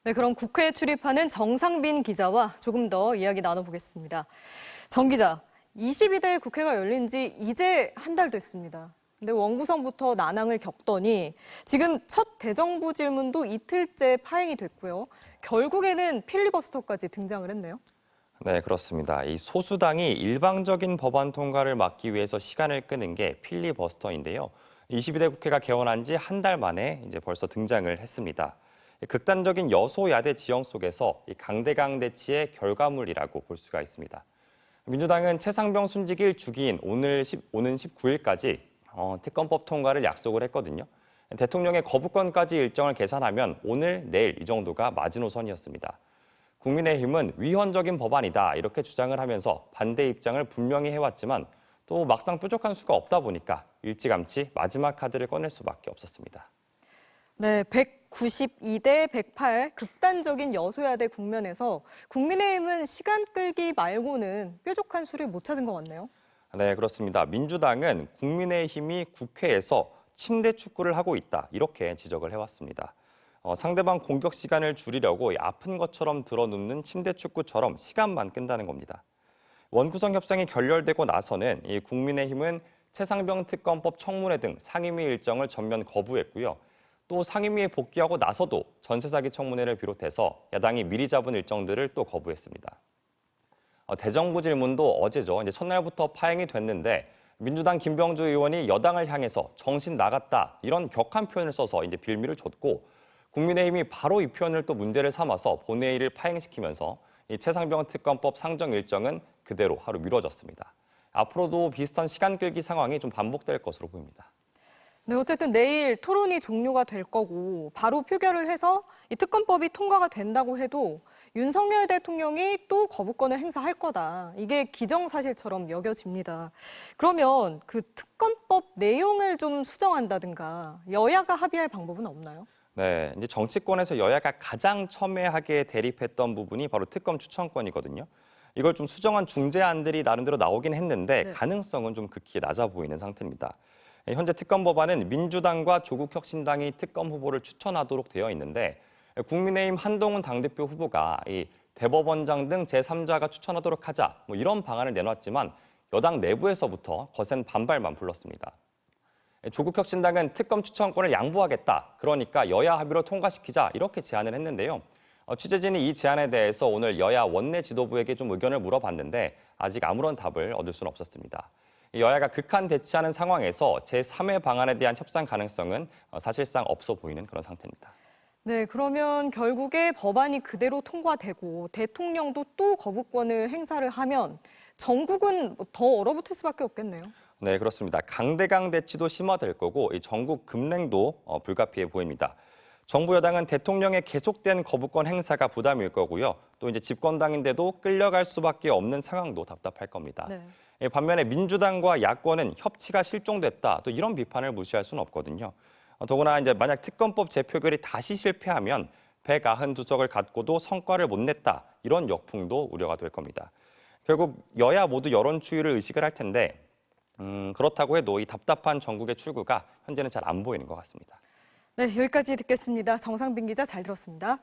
네, 그럼 국회에 출입하는 정상빈 기자와 조금 더 이야기 나눠보겠습니다. 정 기자, 22대 국회가 열린 지 이제 한 달 됐습니다. 근데 원구성부터 난항을 겪더니 지금 첫 대정부 질문도 이틀째 파행이 됐고요. 결국에는 필리버스터까지 등장을 했네요. 네, 그렇습니다. 이 소수당이 일방적인 법안 통과를 막기 위해서 시간을 끄는 게 필리버스터인데요. 22대 국회가 개원한 지 한 달 만에 이제 벌써 등장을 했습니다. 극단적인 여소야대 지형 속에서 이 강대강 대치의 결과물이라고 볼 수가 있습니다. 민주당은 최상병 순직일 주기인 오는 19일까지 특검법 통과를 약속을 했거든요. 대통령의 거부권까지 일정을 계산하면 오늘, 내일 이 정도가 마지노선이었습니다. 국민의힘은 위헌적인 법안이다 이렇게 주장을 하면서 반대 입장을 분명히 해왔지만 또 막상 뾰족한 수가 없다 보니까 일찌감치 마지막 카드를 꺼낼 수밖에 없었습니다. 네, 192대 108 극단적인 여소야대 국면에서 국민의힘은 시간 끌기 말고는 뾰족한 수를 못 찾은 것 같네요. 네, 그렇습니다. 민주당은 국민의힘이 국회에서 침대 축구를 하고 있다 이렇게 지적을 해왔습니다. 상대방 공격 시간을 줄이려고 아픈 것처럼 드러눕는 침대 축구처럼 시간만 끈다는 겁니다. 원구성 협상이 결렬되고 나서는 이 국민의힘은 최상병 특검법 청문회 등 상임위 일정을 전면 거부했고요. 또 상임위에 복귀하고 나서도 전세 사기 청문회를 비롯해서 야당이 미리 잡은 일정들을 또 거부했습니다. 대정부 질문도 어제죠. 이제 첫날부터 파행이 됐는데 민주당 김병주 의원이 여당을 향해서 정신 나갔다 이런 격한 표현을 써서 이제 빌미를 줬고 국민의힘이 바로 이 표현을 또 문제를 삼아서 본회의를 파행시키면서 이 최상병 특검법 상정 일정은 그대로 하루 미뤄졌습니다. 앞으로도 비슷한 시간 끌기 상황이 좀 반복될 것으로 보입니다. 네, 어쨌든 내일 토론이 종료가 될 거고 바로 표결을 해서 이 특검법이 통과가 된다고 해도 윤석열 대통령이 또 거부권을 행사할 거다. 이게 기정사실처럼 여겨집니다. 그러면 그 특검법 내용을 좀 수정한다든가 여야가 합의할 방법은 없나요? 네, 이제 정치권에서 여야가 가장 첨예하게 대립했던 부분이 바로 특검 추천권이거든요. 이걸 좀 수정한 중재안들이 나름대로 나오긴 했는데 네. 가능성은 좀 극히 낮아 보이는 상태입니다. 현재 특검 법안은 민주당과 조국혁신당이 특검 후보를 추천하도록 되어 있는데 국민의힘 한동훈 당대표 후보가 이 대법원장 등 제3자가 추천하도록 하자 이런 방안을 내놨지만 여당 내부에서부터 거센 반발만 불렀습니다. 조국혁신당은 특검 추천권을 양보하겠다. 그러니까 여야 합의로 통과시키자 이렇게 제안을 했는데요. 취재진이 이 제안에 대해서 오늘 여야 원내 지도부에게 좀 의견을 물어봤는데 아직 아무런 답을 얻을 수는 없었습니다. 여야가 극한 대치하는 상황에서 제3의 방안에 대한 협상 가능성은 사실상 없어 보이는 그런 상태입니다. 네, 그러면 결국에 법안이 그대로 통과되고 대통령도 또 거부권을 행사를 하면 전국은 더 얼어붙을 수밖에 없겠네요. 네, 그렇습니다. 강대강 대치도 심화될 거고 이 전국 급냉도 불가피해 보입니다. 정부 여당은 대통령의 계속된 거부권 행사가 부담일 거고요. 또 이제 집권당인데도 끌려갈 수밖에 없는 상황도 답답할 겁니다. 네. 반면에 민주당과 야권은 협치가 실종됐다. 또 이런 비판을 무시할 수는 없거든요. 더구나 이제 만약 특검법 재표결이 다시 실패하면 192석을 갖고도 성과를 못 냈다. 이런 역풍도 우려가 될 겁니다. 결국 여야 모두 여론 추이를 의식을 할 텐데 그렇다고 해도 이 답답한 전국의 출구가 현재는 잘 안 보이는 것 같습니다. 네, 여기까지 듣겠습니다. 정상빈 기자 잘 들었습니다.